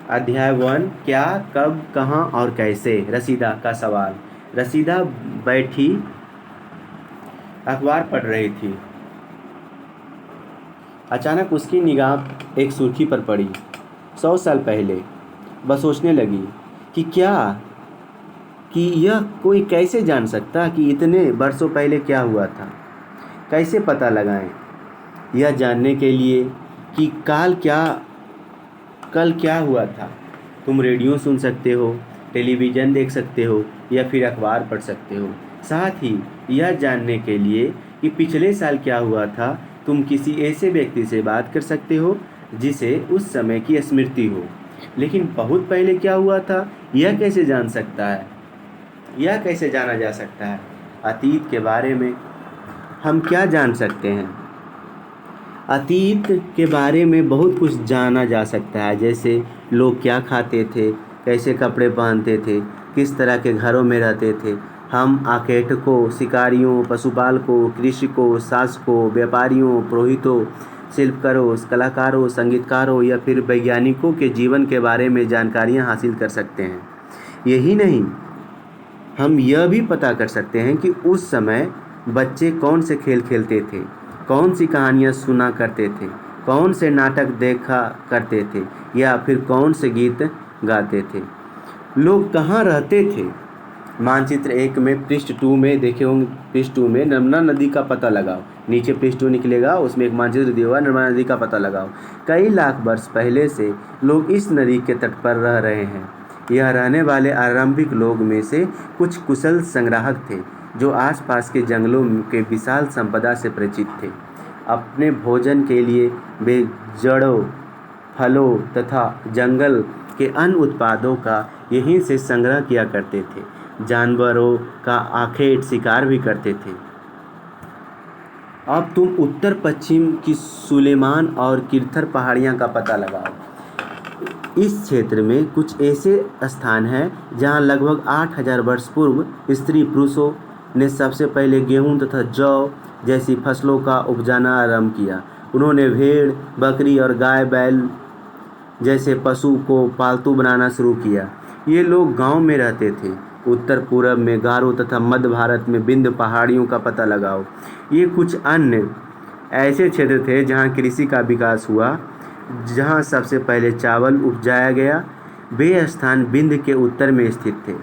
अध्याय 1। क्या, कब, कहाँ और कैसे। रसीदा का सवाल। रसीदा बैठी अखबार पढ़ रही थी। अचानक उसकी निगाह एक सुर्खी पर पड़ी। 100 साल पहले। बस सोचने लगी कि यह कोई कैसे जान सकता कि इतने वर्षों पहले क्या हुआ था। कैसे पता लगाएं यह जानने के लिए कि कल क्या हुआ था। तुम रेडियो सुन सकते हो, टेलीविज़न देख सकते हो या फिर अखबार पढ़ सकते हो। साथ ही यह जानने के लिए कि पिछले साल क्या हुआ था, तुम किसी ऐसे व्यक्ति से बात कर सकते हो जिसे उस समय की स्मृति हो। लेकिन बहुत पहले क्या हुआ था, यह कैसे जान सकता है? यह कैसे जाना जा सकता है? अतीत के बारे में हम क्या जान सकते हैं? अतीत के बारे में बहुत कुछ जाना जा सकता है, जैसे लोग क्या खाते थे, कैसे कपड़े पहनते थे, किस तरह के घरों में रहते थे। हम आखेटकों, शिकारियों, पशुपालकों, कृषकों, शासकों, व्यापारियों, पुरोहितों, शिल्पकारों, कलाकारों, संगीतकारों या फिर वैज्ञानिकों के जीवन के बारे में जानकारियाँ हासिल कर सकते हैं। यही नहीं, हम यह भी पता कर सकते हैं कि उस समय बच्चे कौन से खेल खेलते थे, कौन सी कहानियाँ सुना करते थे, कौन से नाटक देखा करते थे या फिर कौन से गीत गाते थे। लोग कहाँ रहते थे। मानचित्र 1 में पृष्ठ 2 में देखे होंगे। पृष्ठ 2 में नर्मदा नदी का पता लगाओ। नीचे पृष्ठ 2 निकलेगा, उसमें एक मानचित्र दिया हुआ, नर्मदा नदी का पता लगाओ। कई लाख वर्ष पहले से लोग इस नदी के तट पर रह रहे हैं। यह रहने वाले आरंभिक लोग में से कुछ कुशल संग्राहक थे जो आसपास के जंगलों के विशाल संपदा से परिचित थे। अपने भोजन के लिए वे जड़ों, फलों तथा जंगल के अन्य उत्पादों का यहीं से संग्रह किया करते थे। जानवरों का आखेट शिकार भी करते थे। अब तुम उत्तर पश्चिम की सुलेमान और किरथर पहाड़ियाँ का पता लगाओ। इस क्षेत्र में कुछ ऐसे स्थान हैं जहां लगभग 8000 वर्ष पूर्व स्त्री पुरुषों ने सबसे पहले गेहूं तथा जौ जैसी फसलों का उपजाना आरंभ किया। उन्होंने भेड़, बकरी और गाय बैल जैसे पशु को पालतू बनाना शुरू किया। ये लोग गांव में रहते थे। उत्तर पूर्व में गारो तथा मध्य भारत में विंध्य पहाड़ियों का पता लगाओ। ये कुछ अन्य ऐसे क्षेत्र थे जहां कृषि का विकास हुआ, जहां सबसे पहले चावल उपजाया गया। वे स्थान विंध्य के उत्तर में स्थित थे।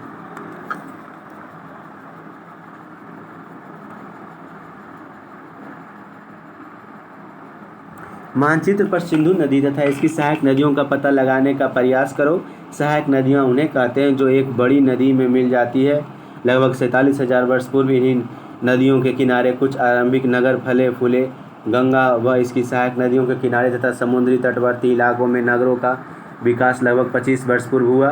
मानचित्र पर सिंधु नदी तथा इसकी सहायक नदियों का पता लगाने का प्रयास करो। सहायक नदियां उन्हें कहते हैं जो एक बड़ी नदी में मिल जाती है। लगभग 47,000 वर्ष पूर्व इन्हीं नदियों के किनारे कुछ आरंभिक नगर फले फूले। गंगा व इसकी सहायक नदियों के किनारे तथा समुद्री तटवर्ती इलाकों में नगरों का विकास लगभग 25 वर्ष पूर्व हुआ।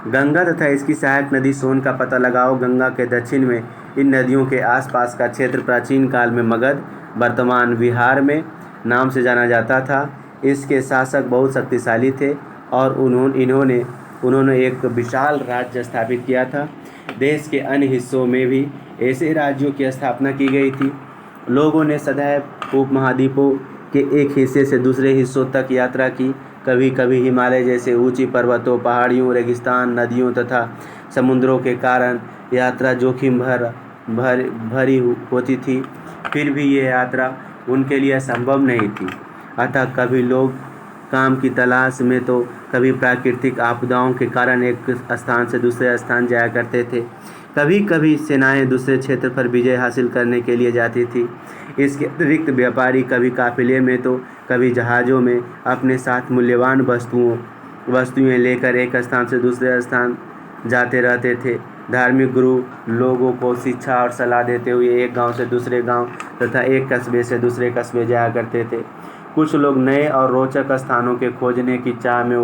गंगा तथा इसकी सहायक नदी सोन का पता लगाओ। गंगा के दक्षिण में इन नदियों के आसपास का क्षेत्र प्राचीन काल में मगध, वर्तमान बिहार में नाम से जाना जाता था। इसके शासक बहुत शक्तिशाली थे और उन्होंने एक विशाल राज्य स्थापित किया था। देश के अन्य हिस्सों में भी ऐसे राज्यों की स्थापना की गई थी। लोगों ने सदैव उपमहाद्वीपों के एक हिस्से से दूसरे हिस्सों तक यात्रा की। कभी कभी हिमालय जैसे ऊंची पर्वतों, पहाड़ियों, रेगिस्तान, नदियों तथा समुद्रों के कारण यात्रा जोखिम भरी होती थी। फिर भी ये यात्रा उनके लिए संभव नहीं थी। अतः कभी लोग काम की तलाश में तो कभी प्राकृतिक आपदाओं के कारण एक स्थान से दूसरे स्थान जाया करते थे। कभी कभी सेनाएं दूसरे क्षेत्र पर विजय हासिल करने के लिए जाती थी। इसके अतिरिक्त व्यापारी कभी काफिले में तो कभी जहाज़ों में अपने साथ मूल्यवान वस्तुएं लेकर एक स्थान से दूसरे स्थान जाते रहते थे। धार्मिक गुरु लोगों को शिक्षा और सलाह देते हुए एक गांव से दूसरे गांव तथा एक कस्बे से दूसरे कस्बे जाया करते थे। कुछ लोग नए और रोचक स्थानों के खोजने की चाह में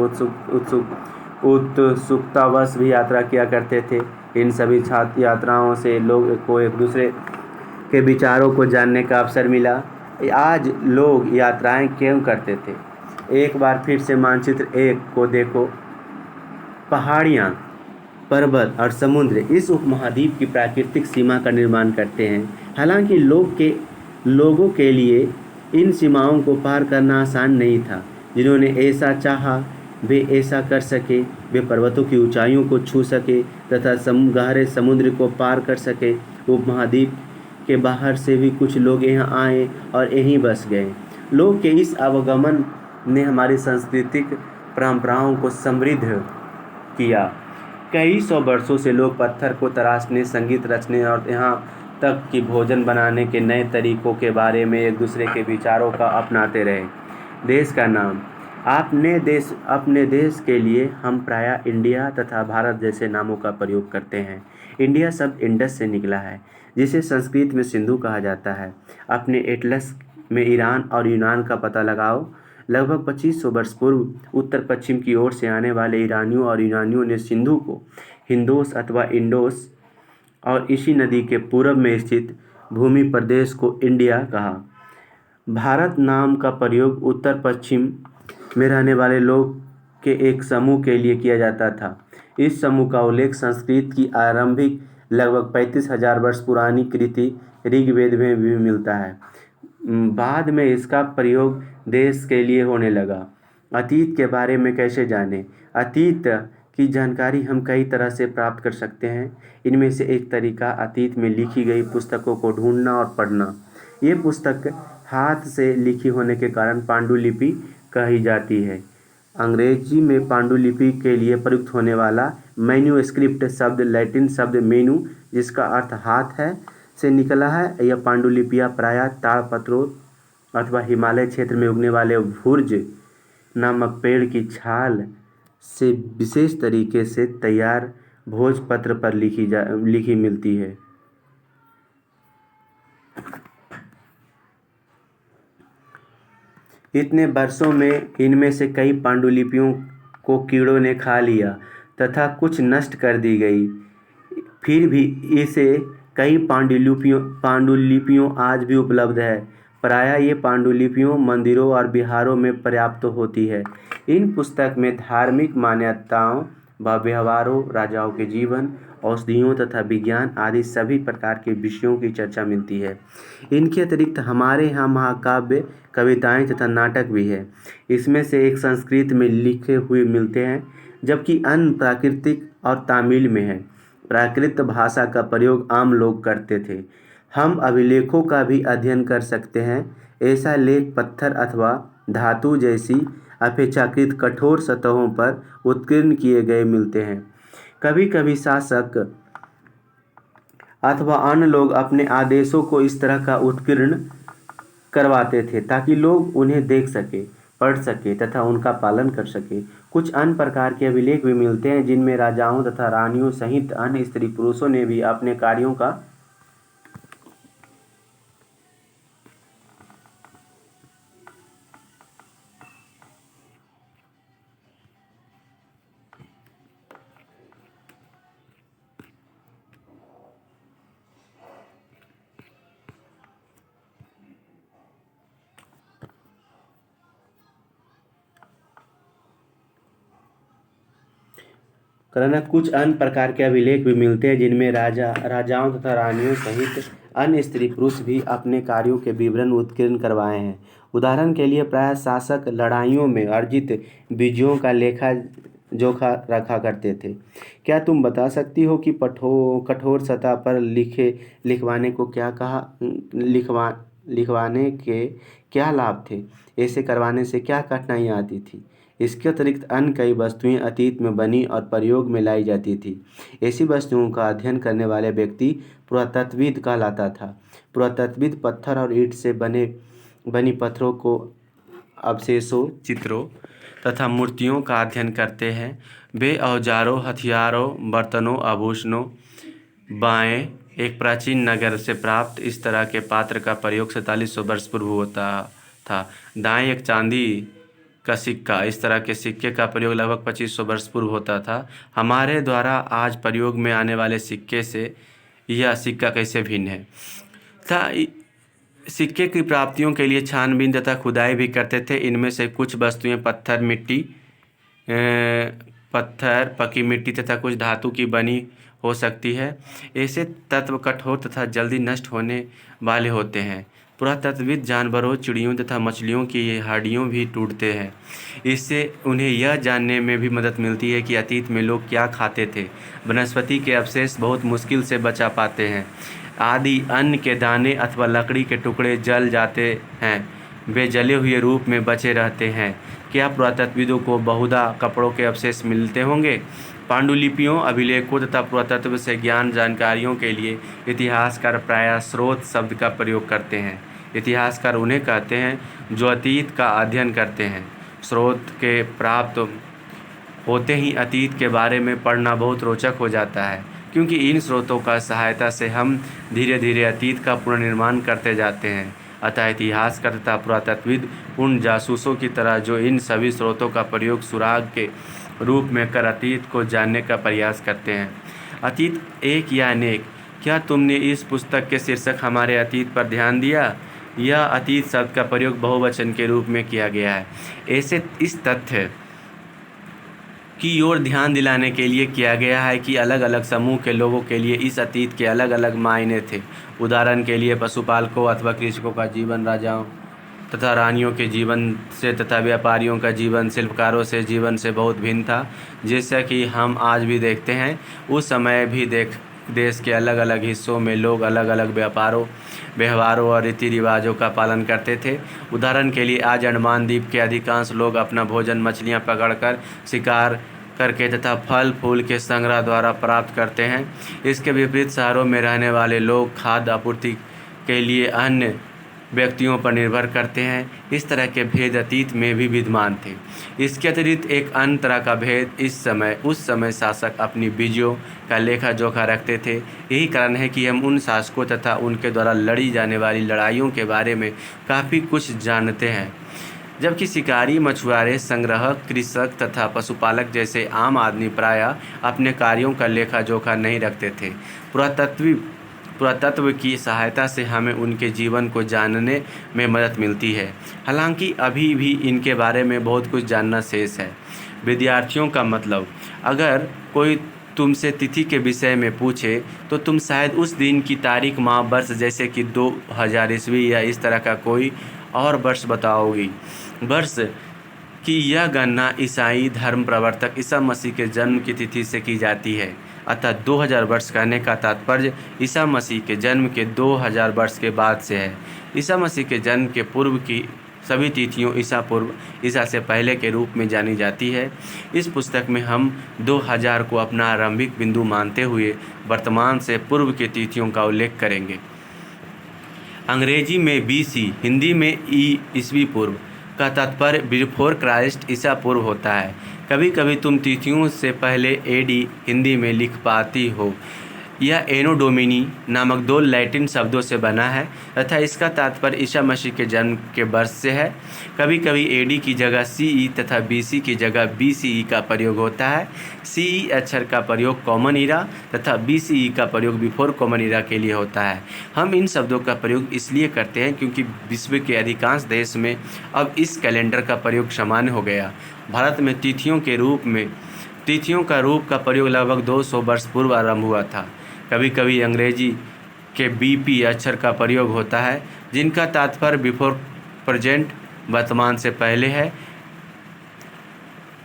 उत्सुकतावश भी यात्रा किया करते थे। इन सभी यात्राओं से लोग को एक दूसरे के विचारों को जानने का अवसर मिला। आज लोग यात्राएं क्यों करते थे? एक बार फिर से मानचित्र 1 को देखो। पहाड़ियाँ, पर्वत और समुद्र इस उपमहाद्वीप की प्राकृतिक सीमा का निर्माण करते हैं। हालांकि लोगों के लिए इन सीमाओं को पार करना आसान नहीं था। जिन्होंने ऐसा चाहा वे ऐसा कर सके, वे पर्वतों की ऊंचाइयों को छू सके तथा गहरे समुद्र को पार कर सके। उपमहाद्वीप के बाहर से भी कुछ लोग यहाँ आए और यहीं बस गए। लोग के इस आवागमन ने हमारी सांस्कृतिक परंपराओं को समृद्ध किया। कई सौ वर्षों से लोग पत्थर को तराशने, संगीत रचने और यहाँ तक कि भोजन बनाने के नए तरीकों के बारे में एक दूसरे के विचारों का अपनाते रहे। देश का नाम। अपने देश के लिए हम प्रायः इंडिया तथा भारत जैसे नामों का प्रयोग करते हैं। इंडिया शब्द इंडस से निकला है, जिसे संस्कृत में सिंधु कहा जाता है। अपने एटलस में ईरान और यूनान का पता लगाओ। लगभग 2500 वर्ष पूर्व उत्तर पश्चिम की ओर से आने वाले ईरानियों और यूनानियों ने सिंधु को हिंदोस अथवा इंडोस और इसी नदी के पूर्व में स्थित भूमि प्रदेश को इंडिया कहा। भारत नाम का प्रयोग उत्तर पश्चिम में रहने वाले लोग के एक समूह के लिए किया जाता था। इस समूह का उल्लेख संस्कृत की आरंभिक लगभग 35,000 वर्ष पुरानी कृति ऋग्वेद में भी मिलता है। बाद में इसका प्रयोग देश के लिए होने लगा। अतीत के बारे में कैसे जानें? अतीत की जानकारी हम कई तरह से प्राप्त कर सकते हैं। इनमें से एक तरीका अतीत में लिखी गई पुस्तकों को ढूंढना और पढ़ना। ये पुस्तक हाथ से लिखी होने के कारण पांडुलिपि कही जाती है। अंग्रेजी में पांडुलिपि के लिए प्रयुक्त होने वाला मैन्युस्क्रिप्ट शब्द लैटिन शब्द मेनु, जिसका अर्थ हाथ है, से निकला है। यह पांडुलिपियाँ प्रायः ताड़पत्रों अथवा हिमालय क्षेत्र में उगने वाले भुर्ज नामक पेड़ की छाल से विशेष तरीके से तैयार भोजपत्र पर लिखी मिलती है। इतने वर्षों में इनमें से कई पांडुलिपियों को कीड़ों ने खा लिया तथा कुछ नष्ट कर दी गई। फिर भी इसे कई पांडुलिपियों आज भी उपलब्ध है। प्रायः ये पांडुलिपियों मंदिरों और विहारों में पर्याप्त होती है। इन पुस्तक में धार्मिक मान्यताओं व व्यवहारों, राजाओं के जीवन, औषधियों तथा विज्ञान आदि सभी प्रकार के विषयों की चर्चा मिलती है। इनके अतिरिक्त हमारे यहाँ महाकाव्य, कविताएं तथा नाटक भी है। इसमें से एक संस्कृत में लिखे हुए मिलते हैं, जबकि अन्य प्राकृतिक और तमिल में है। प्राकृत भाषा का प्रयोग आम लोग करते थे। हम अभिलेखों का भी अध्ययन कर सकते हैं। ऐसा लेख पत्थर अथवा धातु जैसी अपेक्षाकृत कठोर सतहों पर उत्कीर्ण किए गए मिलते हैं। कभी कभी शासक अथवा अन्य लोग अपने आदेशों को इस तरह का उत्कीर्ण करवाते थे ताकि लोग उन्हें देख सके, पढ़ सके तथा उनका पालन कर सके। कुछ अन्य प्रकार के अभिलेख भी मिलते हैं जिनमें राजाओं तथा रानियों सहित अन्य स्त्री पुरुषों ने भी अपने कार्यों का करना। कुछ अन्य प्रकार के अभिलेख भी मिलते हैं जिनमें राजाओं तथा रानियों सहित अन्य स्त्री पुरुष भी अपने कार्यों के विवरण उत्कीर्ण करवाए हैं। उदाहरण के लिए प्रायः शासक लड़ाइयों में अर्जित विजयों का लेखा जोखा रखा करते थे। क्या तुम बता सकती हो कि कठोर सतह पर लिखवाने को क्या कहा लिखवाने के क्या लाभ थे? ऐसे करवाने से क्या कठिनाइयाँ आती थी? इसके अतिरिक्त अन्य कई वस्तुएं अतीत में बनी और प्रयोग में लाई जाती थी। ऐसी वस्तुओं का अध्ययन करने वाले व्यक्ति पुरातत्वविद कहलाता था। पुरातत्वविद पत्थर और ईंट से बनी पत्थरों को अवशेषों, चित्रों तथा मूर्तियों का अध्ययन करते हैं। वे औजारों, हथियारों, बर्तनों, आभूषणों, बाएँ एक प्राचीन नगर से प्राप्त इस तरह के पात्र का प्रयोग 4700 वर्ष पूर्व होता था। दाएँ एक चांदी का सिक्का, इस तरह के सिक्के का प्रयोग लगभग 2500 वर्ष पूर्व होता था। हमारे द्वारा आज प्रयोग में आने वाले सिक्के से यह सिक्का कैसे भिन्न है? सिक्के की प्राप्तियों के लिए छानबीन तथा खुदाई भी करते थे। इनमें से कुछ वस्तुएं पत्थर, पकी मिट्टी तथा कुछ धातु की बनी हो सकती है। ऐसे तत्व कठोर तथा जल्दी नष्ट होने वाले होते हैं। पुरातत्वविद जानवरों, चिड़ियों तथा मछलियों की हड्डियाँ भी ढूंढते हैं। इससे उन्हें यह जानने में भी मदद मिलती है कि अतीत में लोग क्या खाते थे। वनस्पति के अवशेष बहुत मुश्किल से बचा पाते हैं। आदि अन्न के दाने अथवा लकड़ी के टुकड़े जल जाते हैं, वे जले हुए रूप में बचे रहते हैं। क्या पुरातत्वविदों को बहुधा कपड़ों के अवशेष मिलते होंगे? पांडुलिपियों, अभिलेखों तथा पुरातत्व से ज्ञान जानकारियों के लिए इतिहासकार प्रायः स्रोत शब्द का प्रयोग करते हैं। इतिहासकार उन्हें कहते हैं जो अतीत का अध्ययन करते हैं। स्रोत के प्राप्त होते ही अतीत के बारे में पढ़ना बहुत रोचक हो जाता है, क्योंकि इन स्रोतों का सहायता से हम धीरे धीरे अतीत का पुनर्निर्माण करते जाते हैं। अतः इतिहासकार तथा पुरातत्वविद उन जासूसों की तरह जो इन सभी स्रोतों का प्रयोग सुराग के रूप में कर अतीत को जानने का प्रयास करते हैं। अतीत एक या अनेक? क्या तुमने इस पुस्तक के शीर्षक हमारे अतीत पर ध्यान दिया? यह अतीत शब्द का प्रयोग बहुवचन के रूप में किया गया है। ऐसे इस तथ्य की ओर ध्यान दिलाने के लिए किया गया है कि अलग अलग समूह के लोगों के लिए इस अतीत के अलग अलग मायने थे। उदाहरण के लिए पशुपालकों अथवा कृषकों का जीवन राजाओं तथा रानियों के जीवन से तथा व्यापारियों का जीवन शिल्पकारों से जीवन से बहुत भिन्न था। जैसा कि हम आज भी देखते हैं, उस समय भी देश के अलग अलग हिस्सों में लोग अलग अलग व्यवहारों और रीति रिवाजों का पालन करते थे। उदाहरण के लिए आज अंडमान द्वीप के अधिकांश लोग अपना भोजन मछलियां पकड़कर, शिकार करके तथा फल फूल के संग्रह द्वारा प्राप्त करते हैं। इसके विपरीत शहरों में रहने वाले लोग खाद्य आपूर्ति के लिए अन्य व्यक्तियों पर निर्भर करते हैं। इस तरह के भेद अतीत में भी विद्यमान थे। इसके अतिरिक्त एक अन्य तरह का भेद उस समय शासक अपनी विजयों का लेखा जोखा रखते थे। यही कारण है कि हम उन शासकों तथा उनके द्वारा लड़ी जाने वाली लड़ाइयों के बारे में काफ़ी कुछ जानते हैं, जबकि शिकारी, मछुआरे, संग्राहक, कृषक तथा पशुपालक जैसे आम आदमी प्रायः अपने कार्यों का लेखा जोखा नहीं रखते थे। पुरातत्व की सहायता से हमें उनके जीवन को जानने में मदद मिलती है। हालांकि अभी भी इनके बारे में बहुत कुछ जानना शेष है। विद्यार्थियों का मतलब, अगर कोई तुमसे तिथि के विषय में पूछे तो तुम शायद उस दिन की तारीख, माह, वर्ष जैसे कि 2000 ईस्वी या इस तरह का कोई और वर्ष बताओगी। वर्ष की यह गणना ईसाई धर्म प्रवर्तक ईसा मसीह के जन्म की तिथि से की जाती है। अतः 2000 वर्ष कहने का तात्पर्य ईसा मसीह के जन्म के 2000 वर्ष के बाद से है। ईसा मसीह के जन्म के पूर्व की सभी तिथियों ईसा पूर्व, ईसा से पहले के रूप में जानी जाती है। इस पुस्तक में हम 2000 को अपना आरंभिक बिंदु मानते हुए वर्तमान से पूर्व की तिथियों का उल्लेख करेंगे। अंग्रेजी में BC, हिंदी में ईस्वी पूर्व का तात्पर्य बिफोर क्राइस्ट, ईसा पूर्व होता है। कभी कभी तुम तिथियों से पहले AD हिंदी में लिख पाती हो। यह एनो डोमिनी नामक 2 लैटिन शब्दों से बना है तथा इसका तात्पर्य ईसा मसीह के जन्म के वर्ष से है। कभी कभी AD की जगह CE तथा BC की जगह BCE का प्रयोग होता है। CE अक्षर का प्रयोग कॉमन ईरा तथा BCE का प्रयोग बिफोर कॉमन ईरा के लिए होता है। हम इन शब्दों का प्रयोग इसलिए करते हैं क्योंकि विश्व के अधिकांश देश में अब इस कैलेंडर का प्रयोग सामान्य हो गया। भारत में तिथियों का रूप का प्रयोग लगभग 200 वर्ष पूर्व आरंभ हुआ था। कभी कभी अंग्रेजी के BP अक्षर का प्रयोग होता है, जिनका तात्पर्य बिफोर प्रेजेंट, वर्तमान से पहले है।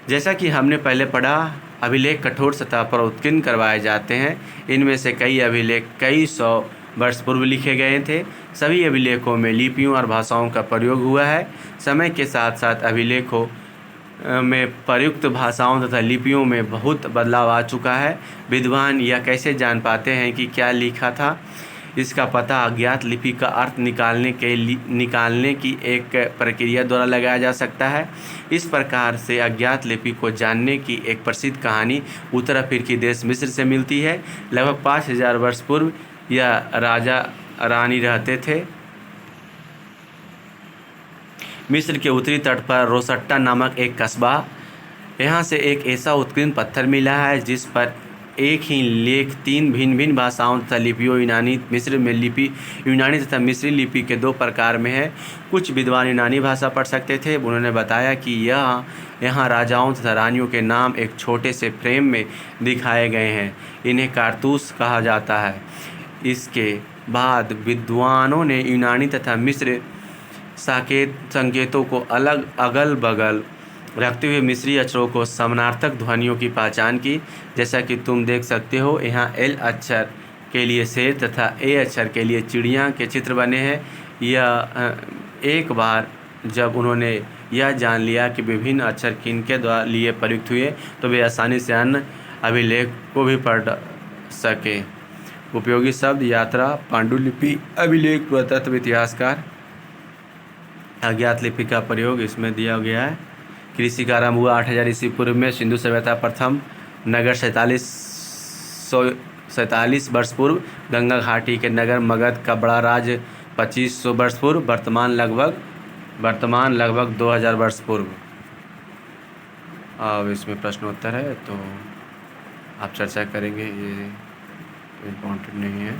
जैसा कि हमने पहले पढ़ा, अभिलेख कठोर सतह पर उत्कीर्ण करवाए जाते हैं। इनमें से कई अभिलेख कई सौ वर्ष पूर्व लिखे गए थे। सभी अभिलेखों में लिपियों और भाषाओं का प्रयोग हुआ है। समय के साथ साथ अभिलेखों में प्रयुक्त भाषाओं तथा लिपियों में बहुत बदलाव आ चुका है। विद्वान यह कैसे जान पाते हैं कि क्या लिखा था? इसका पता अज्ञात लिपि का अर्थ निकालने की एक प्रक्रिया द्वारा लगाया जा सकता है। इस प्रकार से अज्ञात लिपि को जानने की एक प्रसिद्ध कहानी उत्तर अफ्रीकी देश मिस्र से मिलती है। लगभग 5000 वर्ष पूर्व यह राजा रानी रहते थे। मिस्र के उत्तरी तट पर रोसट्टा नामक एक कस्बा, यहाँ से एक ऐसा उत्कीर्ण पत्थर मिला है जिस पर एक ही लेख 3 भिन्न भिन्न भाषाओं तथा लिपियों यूनानी तथा मिस्री लिपि के 2 प्रकार में है। कुछ विद्वान यूनानी भाषा पढ़ सकते थे। उन्होंने बताया कि यहाँ राजाओं तथा रानियों के नाम एक छोटे से फ्रेम में दिखाए गए हैं। इन्हें कारतूस कहा जाता है। इसके बाद विद्वानों ने यूनानी तथा मिस्र संकेतों को अगल बगल रखते हुए मिस्री अक्षरों को समानार्थक ध्वनियों की पहचान की। जैसा कि तुम देख सकते हो, यहाँ एल अक्षर के लिए शेर तथा ए अक्षर के लिए चिड़िया के चित्र बने हैं। यह एक बार जब उन्होंने यह जान लिया कि विभिन्न अक्षर किनके द्वारा लिए प्रयुक्त हुए, तो वे आसानी से अन्य अभिलेख को भी पढ़ सके। उपयोगी शब्द: यात्रा, पांडुलिपि, अभिलेख, पुरातत्व, इतिहासकार। अज्ञात लिपि का प्रयोग इसमें दिया गया है। कृषि का आरंभ हुआ 8000 ईस्वी पूर्व में। सिंधु सभ्यता प्रथम नगर 47 वर्ष पूर्व। गंगा घाटी के नगर मगध का बड़ा राज्य 2500 वर्ष पूर्व। वर्तमान लगभग 2000 वर्ष पूर्व। अब इसमें प्रश्नोत्तर है, तो आप चर्चा करेंगे, ये इम्पोर्टेंट नहीं है।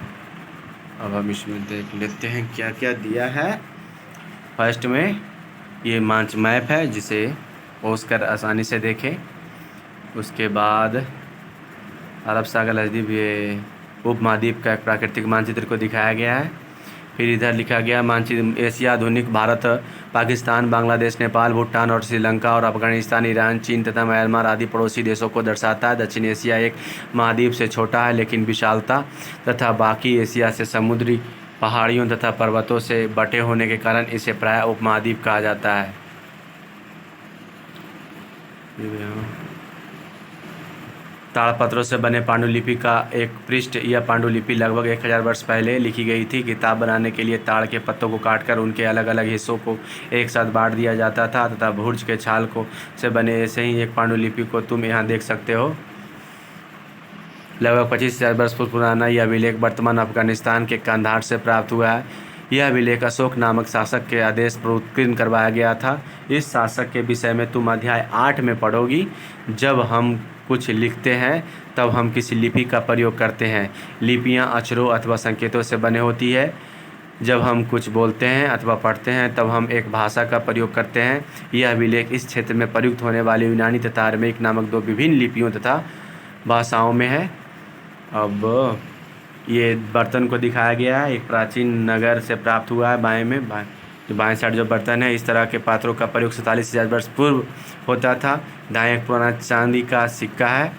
अब हम इसमें देख लेते हैं क्या क्या दिया है। फर्स्ट में ये मांच मैप है, जिसे पोज कर आसानी से देखें। उसके बाद अरब सागर लक्षद्वीप, ये उपमहाद्वीप का एक प्राकृतिक मानचित्र को दिखाया गया है। फिर इधर लिखा गया मानचित्र एशिया आधुनिक भारत, पाकिस्तान, बांग्लादेश, नेपाल, भूटान और श्रीलंका और अफगानिस्तान, ईरान, चीन तथा म्यांमार आदि पड़ोसी देशों को दर्शाता है। दक्षिण एशिया एक महाद्वीप से छोटा है, लेकिन विशालता तथा बाकी एशिया से समुद्री पहाड़ियों तथा पर्वतों से बटे होने के कारण इसे प्रायः उपमहाद्वीप कहा जाता है। ताड़पत्रों से बने पांडुलिपि का एक पृष्ठ। यह पांडुलिपि लगभग 1000 वर्ष पहले लिखी गई थी। किताब बनाने के लिए ताड़ के पत्तों को काटकर उनके अलग अलग हिस्सों को एक साथ बांट दिया जाता था तथा भुर्ज के छाल को से बने ऐसे ही एक पांडुलिपि को तुम यहाँ देख सकते हो। लगभग 25,000 वर्ष पुराना यह अभिलेख वर्तमान अफगानिस्तान के कंधार से प्राप्त हुआ है। यह अभिलेख अशोक नामक शासक के आदेश पर उत्कीर्ण करवाया गया था। इस शासक के विषय में तुम अध्याय 8 में पढ़ोगी। जब हम कुछ लिखते हैं तब हम किसी लिपि का प्रयोग करते हैं। लिपियां अक्षरों अथवा संकेतों से बने होती है। जब हम कुछ बोलते हैं अथवा पढ़ते हैं तब हम एक भाषा का प्रयोग करते हैं। यह अभिलेख इस क्षेत्र में प्रयुक्त होने वाली यूनानी तथा अरमेइक नामक 2 विभिन्न लिपियों तथा भाषाओं में है। अब ये बर्तन को दिखाया गया है। एक प्राचीन नगर से प्राप्त हुआ है। बाएं साइड जो बर्तन है, इस तरह के पात्रों का प्रयोग 47,000 वर्ष पूर्व होता था। दाएं एक पुराना चांदी का सिक्का है।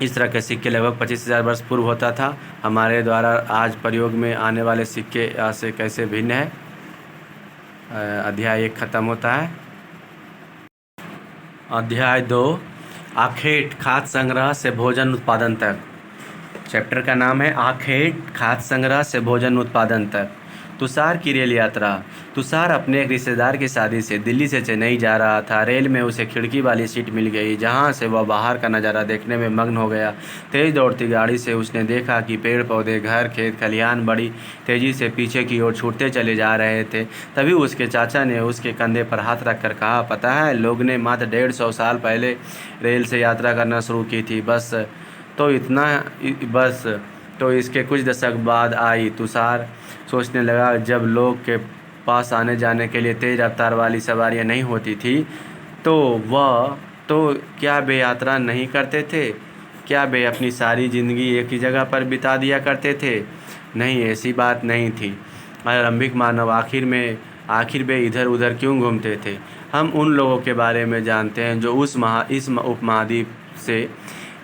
इस तरह के सिक्के लगभग 25,000 वर्ष पूर्व होता था। हमारे द्वारा आज प्रयोग में आने वाले सिक्के से कैसे भिन्न है। अध्याय 1 खत्म होता है। अध्याय 2 आखेट खाद्य संग्रह से भोजन उत्पादन तक। चैप्टर का नाम है आखेट खाद्य संग्रह से भोजन उत्पादन तक। तुषार की रेल यात्रा। तुषार अपने एक रिश्तेदार की शादी से दिल्ली से चेन्नई जा रहा था। रेल में उसे खिड़की वाली सीट मिल गई, जहां से वह बाहर का नज़ारा देखने में मग्न हो गया। तेज़ दौड़ती गाड़ी से उसने देखा कि पेड़ पौधे, घर, खेत खलिहान बड़ी तेज़ी से पीछे की ओर छूटते चले जा रहे थे। तभी उसके चाचा ने उसके कंधे पर हाथ रखकर कहा, पता है, लोग ने मात्र 150 साल पहले रेल से यात्रा करना शुरू की थी। बस तो इसके कुछ दशक बाद आई। तुषार सोचने लगा, जब लोग के पास आने जाने के लिए तेज़ रफ्तार वाली सवारियां नहीं होती थी तो क्या वे यात्रा नहीं करते थे? क्या वे अपनी सारी ज़िंदगी एक ही जगह पर बिता दिया करते थे? नहीं, ऐसी बात नहीं थी। आरंभिक मानव आखिर वे इधर उधर क्यों घूमते थे? हम उन लोगों के बारे में जानते हैं जो इस उपमहाद्वीप से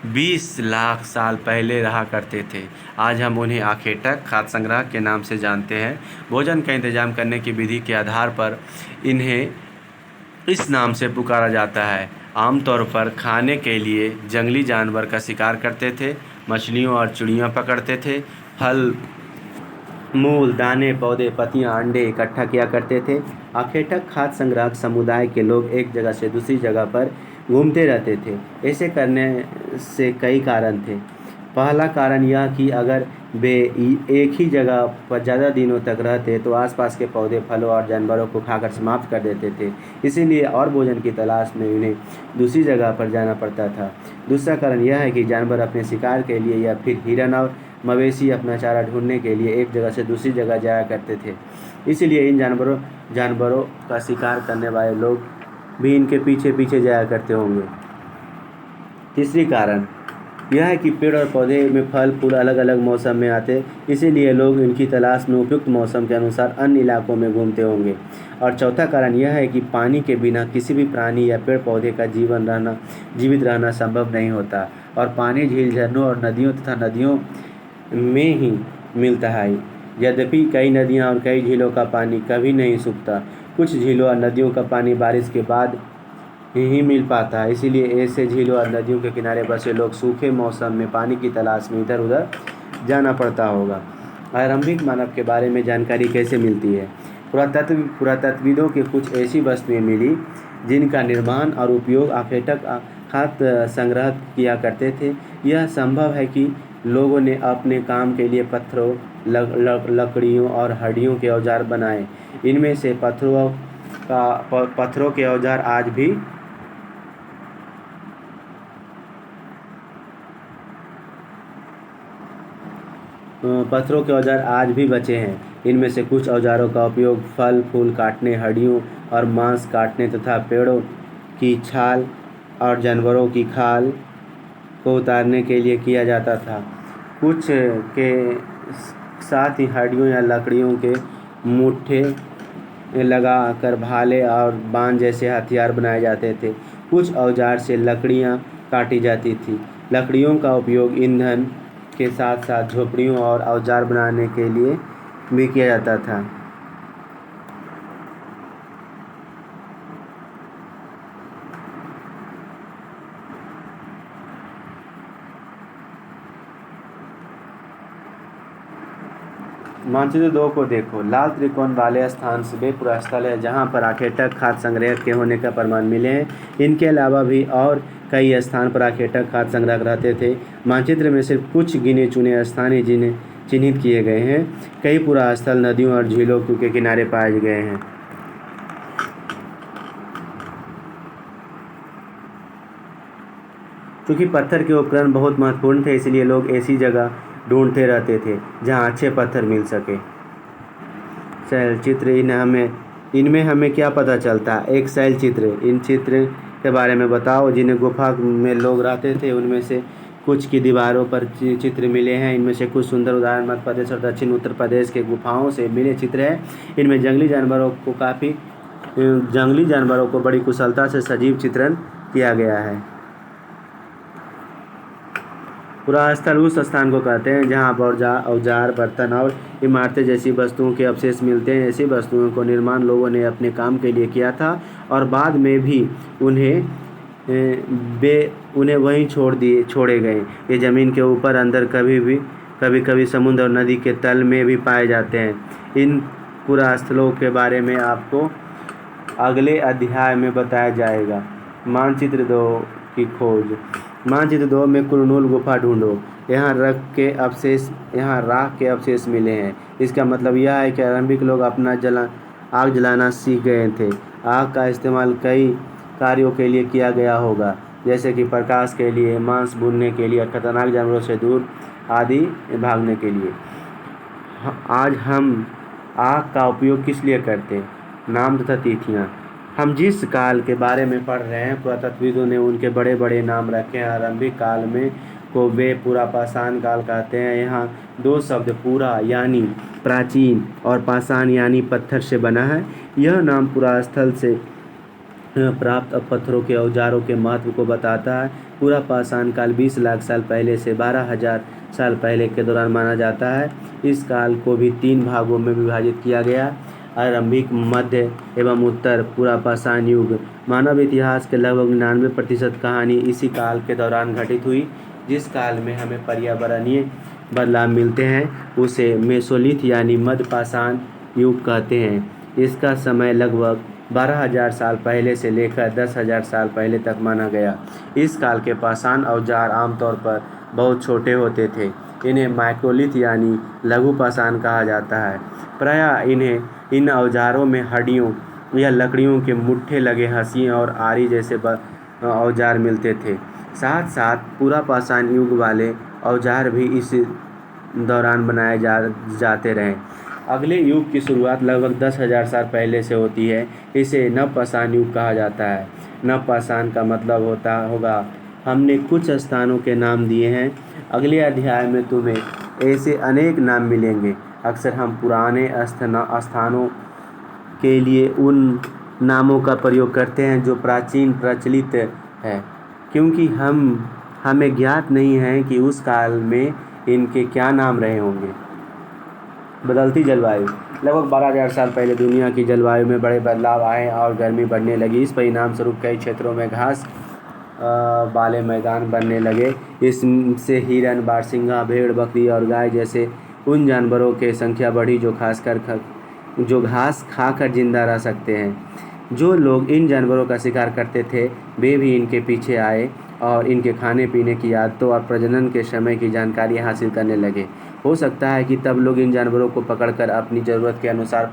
20 लाख साल पहले रहा करते थे। आज हम उन्हें आखेटक खाद्य संग्रह के नाम से जानते हैं। भोजन का इंतजाम करने की विधि के आधार पर इन्हें इस नाम से पुकारा जाता है। आमतौर पर खाने के लिए जंगली जानवर का शिकार करते थे, मछलियों और चिड़ियाँ पकड़ते थे, फल मूल, दाने, पौधे, पत्तियाँ, अंडे इकट्ठा किया करते थे। आखेटक खाद्य संग्राहक समुदाय के लोग एक जगह से दूसरी जगह पर घूमते रहते थे। ऐसे करने से कई कारण थे। पहला कारण यह कि अगर वे एक ही जगह पर ज़्यादा दिनों तक रहते तो आसपास के पौधे, फलों और जानवरों को खाकर समाप्त कर देते थे। इसीलिए और भोजन की तलाश में उन्हें दूसरी जगह पर जाना पड़ता था। दूसरा कारण यह है कि जानवर अपने शिकार के लिए या फिर हिरन और मवेशी अपना चारा ढूंढने के लिए एक जगह से दूसरी जगह जाया करते थे। इसलिए इन जानवरों का शिकार करने वाले लोग भी इनके पीछे पीछे जाया करते होंगे। तीसरी कारण यह है कि पेड़ और पौधे में फल फूल अलग अलग मौसम में आते, इसीलिए लोग इनकी तलाश में उपयुक्त मौसम के अनुसार अन्य इलाकों में घूमते होंगे। और चौथा कारण यह है कि पानी के बिना किसी भी प्राणी या पेड़ पौधे का जीवित रहना संभव नहीं होता, और पानी झील, झरनों और नदियों तथा नदियों में ही मिलता है। यद्यपि कई नदियाँ और कई झीलों का पानी कभी नहीं सूखता, कुछ झीलों और नदियों का पानी बारिश के बाद ही मिल पाता है, इसीलिए ऐसे झीलों और नदियों के किनारे बसे लोग सूखे मौसम में पानी की तलाश में इधर उधर जाना पड़ता होगा। आरंभिक मानव के बारे में जानकारी कैसे मिलती है? पुरातत्वविदों के कुछ ऐसी वस्तुएं मिली जिनका निर्माण और उपयोग आखेटक खाद्य संग्रह किया करते थे। यह संभव है कि लोगों ने अपने काम के लिए पत्थरों, लकड़ियों और हड्डियों के औजार बनाए। इनमें से पत्थरों के औजार आज भी बचे हैं। इनमें से कुछ औजारों का उपयोग फल फूल काटने, हड्डियों और मांस काटने तथा पेड़ों की छाल और जानवरों की खाल को उतारने के लिए किया जाता था। कुछ के साथ ही हड्डियों या लकड़ियों के मुट्ठे लगाकर भाले और बाण जैसे हथियार बनाए जाते थे। कुछ औजार से लकड़ियाँ काटी जाती थी। लकड़ियों का उपयोग ईंधन के साथ साथ झोपड़ियों और औजार बनाने के लिए भी किया जाता था। मानचित्र 2 को देखो। लाल त्रिकोण वाले स्थान वे पुरास्थल है जहाँ पर आखेटक खाद्य संग्रह के होने का प्रमाण मिले हैं। इनके अलावा भी और कई स्थान पर आखेटक खाद्य संग्रह रहते थे। मानचित्र में सिर्फ कुछ गिने चुने स्थान ही जिन्हें चिन्हित किए गए हैं। कई पुरास्थल नदियों और झीलों के किनारे पाए गए हैं। क्योंकि पत्थर के उपकरण बहुत महत्वपूर्ण थे, इसलिए लोग ऐसी जगह ढूंढते रहते थे जहां अच्छे पत्थर मिल सके। शैल चित्र इनमें हमें क्या पता चलता? एक शैल चित्र, इन चित्र के बारे में बताओ जिन्हें गुफा में लोग रहते थे। उनमें से कुछ की दीवारों पर चित्र मिले हैं। इनमें से कुछ सुंदर उदाहरण मध्य प्रदेश और दक्षिण उत्तर प्रदेश के गुफाओं से मिले चित्र हैं। इनमें जंगली जानवरों को बड़ी कुशलता से सजीव चित्रण किया गया है। पुरास्थल उस स्थान को कहते हैं जहाँ औजार, बर्तन और इमारतें जैसी वस्तुओं के अवशेष मिलते हैं। ऐसी वस्तुओं को निर्माण लोगों ने अपने काम के लिए किया था और बाद में भी उन्हें वहीं छोड़े गए। ये ज़मीन के ऊपर, अंदर, कभी कभी समुद्र और नदी के तल में भी पाए जाते हैं। इन पुरास्थलों के बारे में आपको अगले अध्याय में बताया जाएगा। मानचित्र 2 की खोज। मानचित्र 2 में कुरनूल गुफा ढूंढो। यहाँ राख के अवशेष मिले हैं। इसका मतलब यह है कि आरंभिक लोग आग जलाना सीख गए थे। आग का इस्तेमाल कई कार्यों के लिए किया गया होगा, जैसे कि प्रकाश के लिए, मांस भूनने के लिए, खतरनाक जानवरों से दूर आदि भागने के लिए। आज हम आग का उपयोग किस लिए करते? नाम तथा तिथियाँ। हम जिस काल के बारे में पढ़ रहे हैं, पुरातत्वविदों ने उनके बड़े बड़े नाम रखे हैं। आरंभिक काल में को वे पुरापाषाण काल कहते हैं। यहाँ 2 शब्द पुरा यानी प्राचीन और पाषाण यानी पत्थर से बना है। यह नाम पुरास्थल से प्राप्त पत्थरों के औजारों के महत्व को बताता है। पुरापाषाण काल 20 लाख साल पहले से 12,000 साल पहले के दौरान माना जाता है। इस काल को भी 3 भागों में विभाजित किया गया: आरंभिक, मध्य एवं उत्तर पुरापाषाण युग। मानव इतिहास के लगभग 99% कहानी इसी काल के दौरान घटित हुई। जिस काल में हमें पर्यावरणीय बदलाव मिलते हैं उसे मेसोलिथ यानी मध्य पाषाण युग कहते हैं। इसका समय लगभग 12,000 साल पहले से लेकर 10,000 साल पहले तक माना गया। इस काल के पाषाण औजार आमतौर पर बहुत छोटे होते थे। इन्हें माइक्रोलिथ यानी लघु पाषाण कहा जाता है। प्रायः इन औजारों में हड्डियों या लकड़ियों के मुट्ठे लगे हंसिया और आरी जैसे औजार मिलते थे। साथ साथ पुरापाषाण युग वाले औजार भी इस दौरान बनाए जाते रहे। अगले युग की शुरुआत लगभग 10,000 साल पहले से होती है। इसे नवपाषाण युग कहा जाता है। नवपाषाण का मतलब होगा हमने कुछ स्थानों के नाम दिए हैं। अगले अध्याय में तुम्हें ऐसे अनेक नाम मिलेंगे। अक्सर हम पुराने स्थानों के लिए उन नामों का प्रयोग करते हैं जो प्राचीन प्रचलित है, क्योंकि हमें ज्ञात नहीं है कि उस काल में इनके क्या नाम रहे होंगे। बदलती जलवायु। लगभग 12,000 साल पहले दुनिया की जलवायु में बड़े बदलाव आए और गर्मी बढ़ने लगी। इस परिणाम स्वरूप कई क्षेत्रों में घास वाले मैदान बनने लगे। इससे हिरन, बारहसिंगा, भेड़, बकरी और गाय जैसे उन जानवरों की संख्या बढ़ी जो घास खाकर जिंदा रह सकते हैं। जो लोग इन जानवरों का शिकार करते थे वे भी इनके पीछे आए और इनके खाने पीने की आदतों और प्रजनन के समय की जानकारी हासिल करने लगे। हो सकता है कि तब लोग इन जानवरों को पकड़कर अपनी ज़रूरत के अनुसार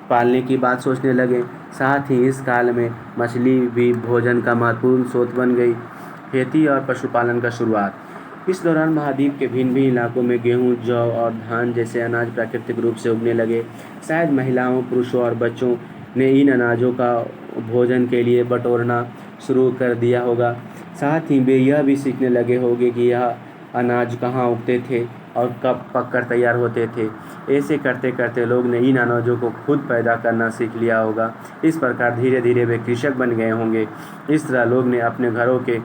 पालने की बात सोचने लगे। साथ ही इस काल में मछली भी भोजन का महत्वपूर्ण स्रोत बन गई। खेती और पशुपालन का शुरुआत। इस दौरान महाद्वीप के भिन्न भिन्न इलाकों में गेहूं, जौ और धान जैसे अनाज प्राकृतिक रूप से उगने लगे। शायद महिलाओं, पुरुषों और बच्चों ने इन अनाजों का भोजन के लिए बटोरना शुरू कर दिया होगा। साथ ही वे यह भी सीखने लगे होंगे कि यह अनाज कहाँ उगते थे और कब पककर तैयार होते थे। ऐसे करते करते लोग ने इन अनाजों को खुद पैदा करना सीख लिया होगा। इस प्रकार धीरे धीरे वे कृषक बन गए होंगे। इस तरह लोग ने अपने घरों के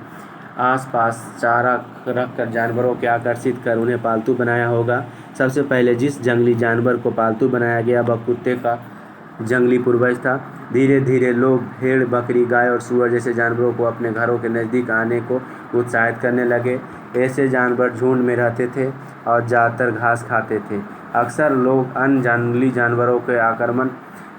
आसपास चारा रखकर जानवरों को आकर्षित कर उन्हें पालतू बनाया होगा। सबसे पहले जिस जंगली जानवर को पालतू बनाया गया वह कुत्ते का जंगली पूर्वज था। धीरे धीरे लोग भेड़, बकरी, गाय और सूअर जैसे जानवरों को अपने घरों के नज़दीक आने को उत्साहित करने लगे। ऐसे जानवर झुंड में रहते थे और ज़्यादातर घास खाते थे। अक्सर लोग अन्य जंगली जानवरों के आक्रमण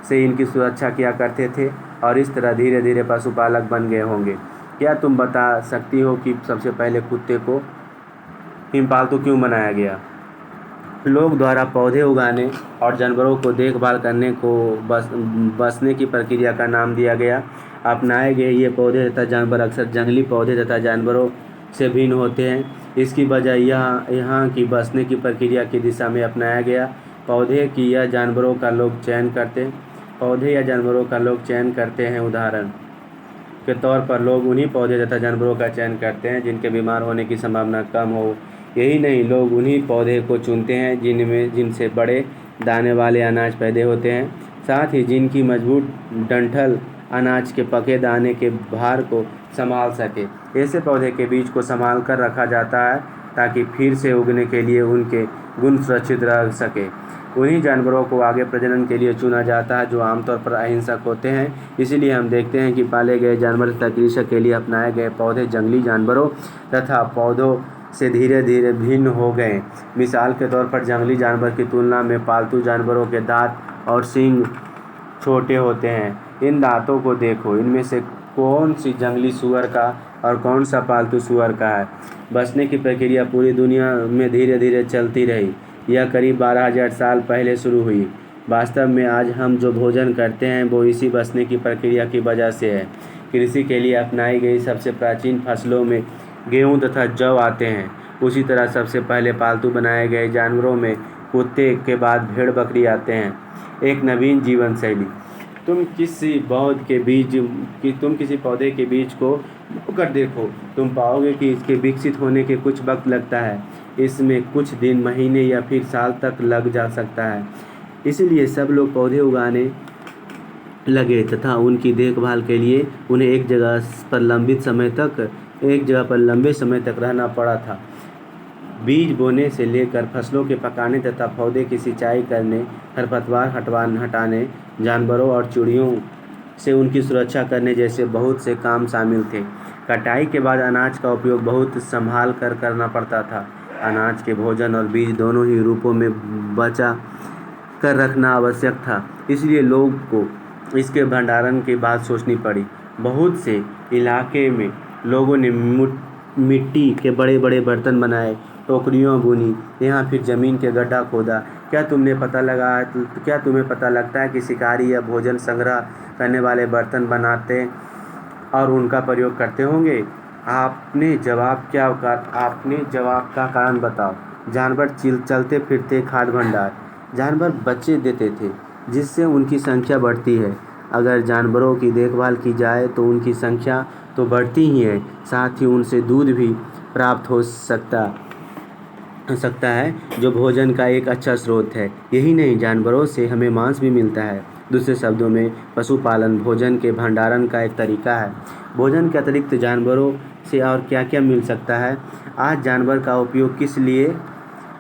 से इनकी सुरक्षा किया करते थे और इस तरह धीरे धीरे पशुपालक बन गए होंगे। क्या तुम बता सकती हो कि सबसे पहले कुत्ते को पालतू क्यों बनाया गया? लोग द्वारा पौधे उगाने और जानवरों को देखभाल करने को बसने की प्रक्रिया का नाम दिया गया। अपनाए गए ये पौधे तथा जानवर अक्सर जंगली पौधे तथा जानवरों से भिन्न होते हैं। इसकी वजह यहाँ की बसने की प्रक्रिया की दिशा में अपनाया गया। पौधे या जानवरों का लोग चयन करते हैं। उदाहरण के तौर पर लोग उन्हीं पौधे तथा जानवरों का चयन करते हैं जिनके बीमार होने की संभावना कम हो। यही नहीं, लोग उन्हीं पौधे को चुनते हैं जिनसे बड़े दाने वाले अनाज पैदा होते हैं, साथ ही जिनकी मजबूत डंठल अनाज के पके दाने के भार को संभाल सके। ऐसे पौधे के बीज को संभाल कर रखा जाता है ताकि फिर से उगने के लिए उनके गुण सुरक्षित रह सके। उन्हीं जानवरों को आगे प्रजनन के लिए चुना जाता है जो आमतौर पर अहिंसक होते हैं। इसीलिए हम देखते हैं कि पाले गए जानवर तथा कृषि के लिए अपनाए गए पौधे जंगली जानवरों तथा पौधों से धीरे धीरे भिन्न हो गए। मिसाल के तौर पर जंगली जानवर की तुलना में पालतू जानवरों के दांत और सींग छोटे होते हैं। इन दांतों को देखो, इनमें से कौन सी जंगली सूअर का और कौन सा पालतू सूअर का है। बसने की प्रक्रिया पूरी दुनिया में धीरे धीरे चलती रही। यह करीब 12,000 साल पहले शुरू हुई। वास्तव में आज हम जो भोजन करते हैं वो इसी बसने की प्रक्रिया की वजह से है। कृषि के लिए अपनाई गई सबसे प्राचीन फसलों में गेहूँ तथा जौ आते हैं। उसी तरह सबसे पहले पालतू बनाए गए जानवरों में कुत्ते के बाद भेड़, बकरी आते हैं। एक नवीन जीवन शैली। तुम किसी पौधे के बीज को बोकर देखो, तुम पाओगे कि इसके विकसित होने के कुछ वक्त लगता है। इसमें कुछ दिन, महीने या फिर साल तक लग जा सकता है। इसलिए सब लोग पौधे उगाने लगे तथा उनकी देखभाल के लिए उन्हें एक जगह पर लंबे समय तक रहना पड़ा था। बीज बोने से लेकर फसलों के पकाने तथा पौधे की सिंचाई करने, खरपतवार हटाने, जानवरों और चिड़ियों से उनकी सुरक्षा करने जैसे बहुत से काम शामिल थे। कटाई के बाद अनाज का उपयोग बहुत संभाल कर करना पड़ता था। अनाज के भोजन और बीज दोनों ही रूपों में बचा कर रखना आवश्यक था। इसलिए लोग को इसके भंडारण की बात सोचनी पड़ी। बहुत से इलाके में लोगों ने मिट्टी के बड़े बड़े बर्तन बनाए, टोकरियाँ बुनी, यहाँ फिर ज़मीन के गड्ढा खोदा। क्या तुम्हें पता लगता है कि शिकारी या भोजन संग्रह करने वाले बर्तन बनाते और उनका प्रयोग करते होंगे? आपने जवाब का कारण बताओ। जानवर चलते फिरते खाद्य भंडार। जानवर बच्चे देते थे जिससे उनकी संख्या बढ़ती है। अगर जानवरों की देखभाल की जाए तो उनकी संख्या तो बढ़ती ही है, साथ ही उनसे दूध भी प्राप्त हो सकता है, जो भोजन का एक अच्छा स्रोत है। यही नहीं, जानवरों से हमें मांस भी मिलता है। दूसरे शब्दों में पशुपालन भोजन के भंडारण का एक तरीका है। भोजन के अतिरिक्त जानवरों से और क्या क्या मिल सकता है? आज जानवर का उपयोग किस लिए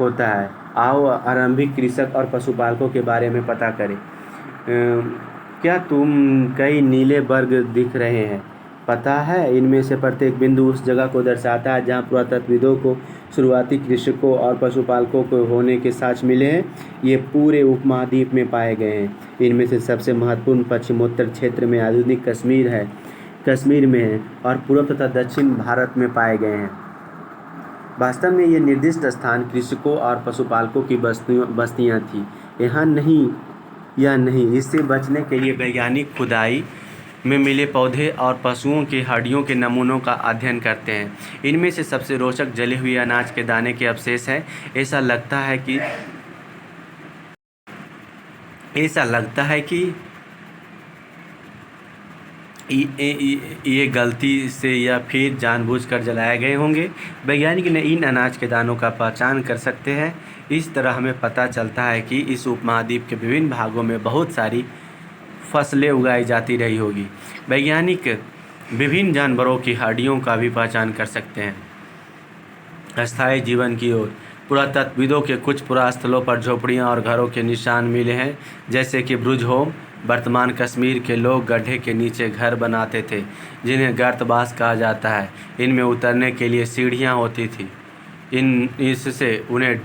होता है? आओ आरंभिक कृषक और पशुपालकों के बारे में पता करें। क्या तुम कई नीले वर्ग दिख रहे हैं? पता है, इनमें से प्रत्येक बिंदु उस जगह को दर्शाता है जहाँ पुरातत्वविदों को शुरुआती कृषकों और पशुपालकों को होने के साक्ष्य मिले हैं। ये पूरे उपमहाद्वीप में पाए गए हैं। इनमें से सबसे महत्वपूर्ण पश्चिमोत्तर क्षेत्र में आधुनिक कश्मीर में है और पूर्व तथा दक्षिण भारत में पाए गए हैं। वास्तव में ये निर्दिष्ट स्थान कृषकों और पशुपालकों की बस्तियाँ थीं। यहाँ नहीं या नहीं, इससे बचने के लिए वैज्ञानिक खुदाई में मिले पौधे और पशुओं की हड्डियों के नमूनों का अध्ययन करते हैं। इनमें से सबसे रोचक जले हुए अनाज के दाने के अवशेष हैं। ऐसा लगता है कि ये गलती से या फिर जानबूझकर जलाए गए होंगे। वैज्ञानिक ने इन अनाज के दानों का पहचान कर सकते हैं। इस तरह हमें पता चलता है कि इस उपमहाद्वीप के विभिन्न भागों में बहुत सारी फसलें उगाई जाती रही होगी। वैज्ञानिक विभिन्न जानवरों की हड्डियों का भी पहचान कर सकते हैं। अस्थायी जीवन की ओर पुरातत्वविदों के कुछ पुरास्थलों पर झोपड़ियां और घरों के निशान मिले हैं, जैसे कि ब्रुज होम। वर्तमान कश्मीर के लोग गड्ढे के नीचे घर बनाते थे, जिन्हें गर्तबास कहा जाता है। इनमें उतरने के लिए सीढ़ियां होती थी। इससे उन्हें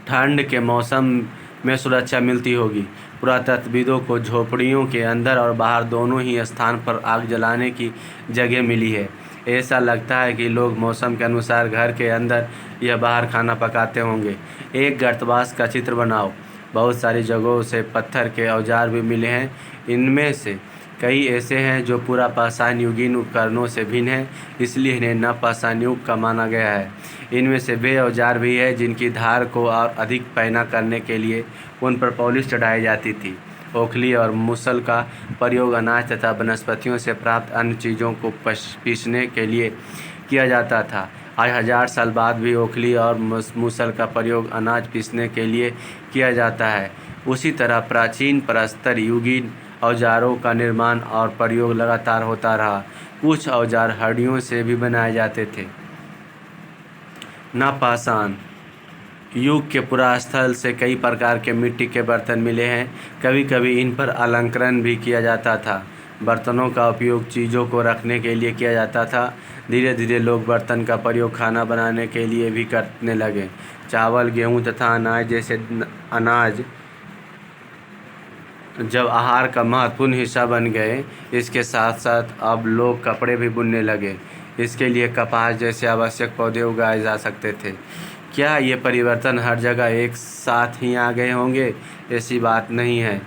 ठंड के मौसम में सुरक्षा मिलती होगी। पुरातत्वविदों को झोपड़ियों के अंदर और बाहर दोनों ही स्थान पर आग जलाने की जगह मिली है। ऐसा लगता है कि लोग मौसम के अनुसार घर के अंदर या बाहर खाना पकाते होंगे। एक गर्तबास का चित्र बनाओ। बहुत सारी जगहों से पत्थर के औजार भी मिले हैं। इनमें से कई ऐसे हैं जो पूरा पाषाण युगीन उपकरणों से भिन्न हैं, इसलिए इन्हें नवपाषाण युग का माना गया है। इनमें से वे औजार भी हैं जिनकी धार को और अधिक पैना करने के लिए उन पर पॉलिश चढ़ाई जाती थी। ओखली और मूसल का प्रयोग अनाज तथा वनस्पतियों से प्राप्त अन्य चीज़ों को पीसने के लिए किया जाता था। आज 1000 साल बाद भी ओखली और मूसल का प्रयोग अनाज पीसने के लिए किया जाता है। उसी तरह प्राचीन प्रस्तर युगीन औजारों का निर्माण और प्रयोग लगातार होता रहा। कुछ औजार हड्डियों से भी बनाए जाते थे। नवपाषाण युग के पुरास्थल से कई प्रकार के मिट्टी के बर्तन मिले हैं। कभी कभी इन पर अलंकरण भी किया जाता था। बर्तनों का उपयोग चीज़ों को रखने के लिए किया जाता था। धीरे धीरे लोग बर्तन का प्रयोग खाना बनाने के लिए भी करने लगे। चावल, गेहूँ तथा अनाज जैसे अनाज जब आहार का महत्वपूर्ण हिस्सा बन गए, इसके साथ साथ अब लोग कपड़े भी बुनने लगे। इसके लिए कपास जैसे आवश्यक पौधे उगाए जा सकते थे। क्या ये परिवर्तन हर जगह एक साथ ही आ गए होंगे? ऐसी बात नहीं है।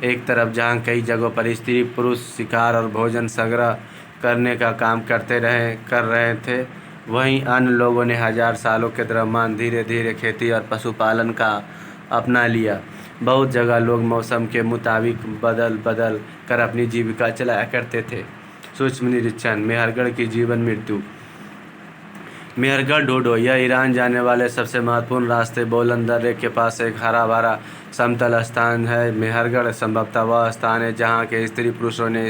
एक तरफ जहाँ कई जगहों पर स्त्री पुरुष शिकार और भोजन संग्रह करने का काम कर रहे थे, वहीं अन्य लोगों ने 1000 सालों के दरम्यान धीरे धीरे खेती और पशुपालन का अपना लिया। बहुत जगह लोग मौसम के मुताबिक बदल कर अपनी जीविका चलाया करते थे। सूक्ष्म निरीक्षण। मेहरगढ़ की जीवन मृत्यु। मेहरगढ़ डोडो यह ईरान जाने वाले सबसे महत्वपूर्ण रास्ते बोलन दर्रे के पास एक हरा भरा समतल स्थान है। मेहरगढ़ संभवतः वह स्थान है जहाँ के स्त्री पुरुषों ने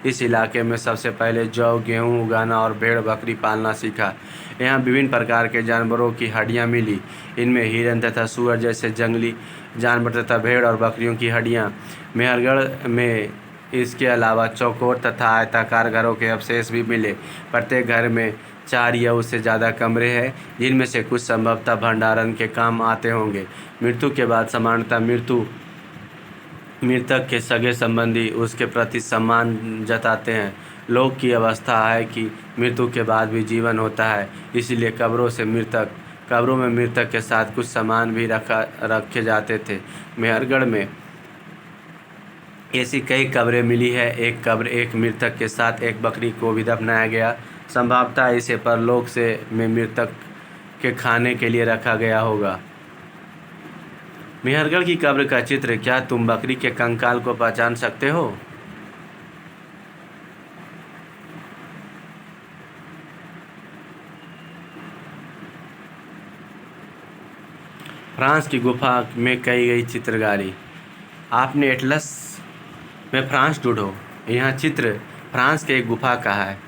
इस इलाके में सबसे पहले जौ गेहूँ उगाना और भेड़ बकरी पालना सीखा। यहाँ विभिन्न प्रकार के जानवरों की हड्डियाँ मिली। इनमें हिरन तथा सूअर जैसे जंगली जानवर तथा भेड़ और बकरियों की हड्डियाँ। मेहरगढ़ में इसके अलावा चौकोर तथा आयताकार घरों के अवशेष भी मिले। प्रत्येक घर में 4 या उससे ज़्यादा कमरे हैं, जिनमें से कुछ संभवतः भंडारण के काम आते होंगे। मृत्यु के बाद सामान्यतः मृतक के सगे संबंधी उसके प्रति सम्मान जताते हैं। लोग की अवस्था है कि मृत्यु के बाद भी जीवन होता है, इसलिए कब्रों में मृतक के साथ कुछ सामान भी रखे जाते थे। मेहरगढ़ में ऐसी कई कब्रें मिली है। एक मृतक के साथ एक बकरी को भी दफनाया गया। संभवतः इसे परलोक में मृतक के खाने के लिए रखा गया होगा। मेहरगढ़ की कब्र का चित्र। क्या तुम बकरी के कंकाल को पहचान सकते हो? फ्रांस की गुफा में कई गई चित्रकारी। आपने एटलस में फ्रांस ढूंढो। यहाँ चित्र फ्रांस के एक गुफा का है।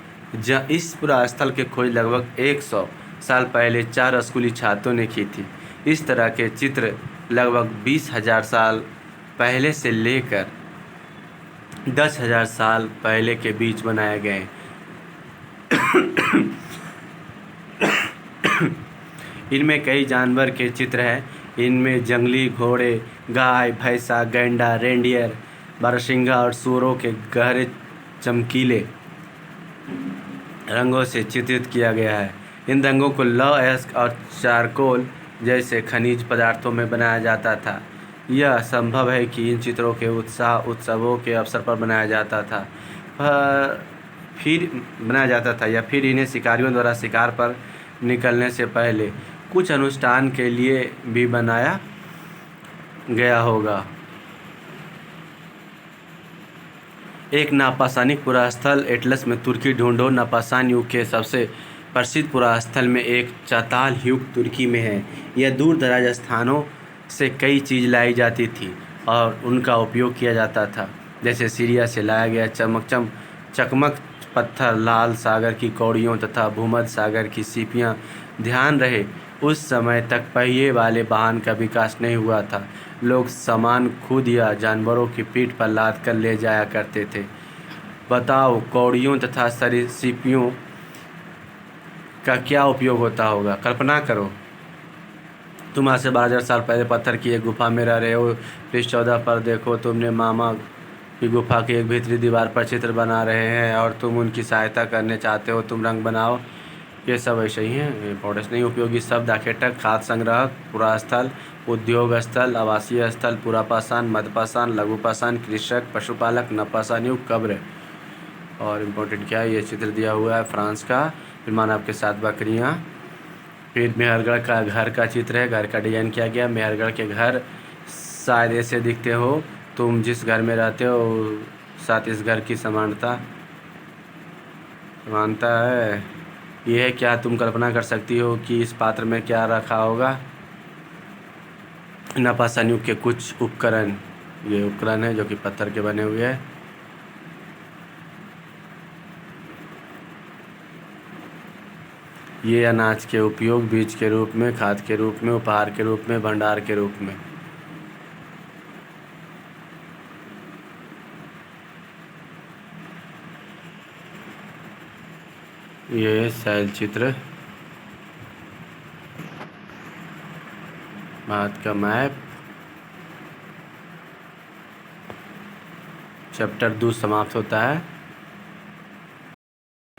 इस पूरा स्थल की खोज लगभग 100 साल पहले 4 स्कूली छात्रों ने की थी। इस तरह के चित्र लगभग 20,000 साल पहले से लेकर 10,000 साल पहले के बीच बनाए गए। इनमें कई जानवर के चित्र हैं। इनमें जंगली घोड़े, गाय, भैंसा, गैंडा, रेंडियर, बारहसिंगा और सूअरों के गहरे चमकीले रंगों से चित्रित किया गया है। इन रंगों को लौह अयस्क और चारकोल जैसे खनिज पदार्थों में बनाया जाता था। यह संभव है कि इन चित्रों के उत्सवों के अवसर पर बनाया जाता था या फिर इन्हें शिकारियों द्वारा शिकार पर निकलने से पहले कुछ अनुष्ठान के लिए भी बनाया गया होगा। एक नापाषाणिक पुरास्थल एटलस में तुर्की ढूंढो। नापाषाण युग के सबसे प्रसिद्ध पुरास्थल में एक चाताल युग तुर्की में है। यह दूर दराज स्थानों से कई चीज़ लाई जाती थी और उनका उपयोग किया जाता था, जैसे सीरिया से लाया गया चकमक पत्थर, लाल सागर की कौड़ियों तथा भूमध्य सागर की सीपियाँ। ध्यान रहे, उस समय तक पहिए वाले वाहन का विकास नहीं हुआ था। लोग सामान खुद या जानवरों की पीठ पर लाद कर ले जाया करते थे। बताओ, कौड़ियों तथा सीपियों का क्या उपयोग होता होगा? कल्पना करो, तुम आज से 12,000 साल पहले पत्थर की एक गुफा में रह रहे हो। पृष्ठ 14 पर देखो, तुमने मामा की गुफा की एक भीतरी दीवार पर चित्र बना रहे हैं और तुम उनकी सहायता करने चाहते हो। तुम रंग बनाओ। ये सब ऐसे ही हैं। इंपॉर्टेंस नहीं। उपयोगी शब्द: आखेटक, खाद्य संग्रहक, पुरास्थल, उद्योग स्थल, आवासीय स्थल, पुरापाषाण, मध्यपाषाण, लघुपाषाण, कृषक, पशुपालक, नवपाषाण युग, कब्र। और इम्पोर्टेंट क्या है? ये चित्र दिया हुआ है फ्रांस का। फिर मानव के साथ बकरियाँ। फिर मेहरगढ़ का घर का चित्र है। घर का डिजाइन किया गया। मेहरगढ़ के घर शायद ऐसे दिखते हो। तुम जिस घर में रहते हो साथ इस घर की समानता है। यह है। क्या तुम कल्पना कर सकती हो कि इस पात्र में क्या रखा होगा? नापाषाण युग के कुछ उपकरण। ये उपकरण है जो कि पत्थर के बने हुए हैं। ये अनाज के उपयोग बीज के रूप में, खाद के रूप में, उपहार के रूप में, भंडार के रूप में। ये शैल चित्र, भारत का मैप। चैप्टर 2 समाप्त होता है।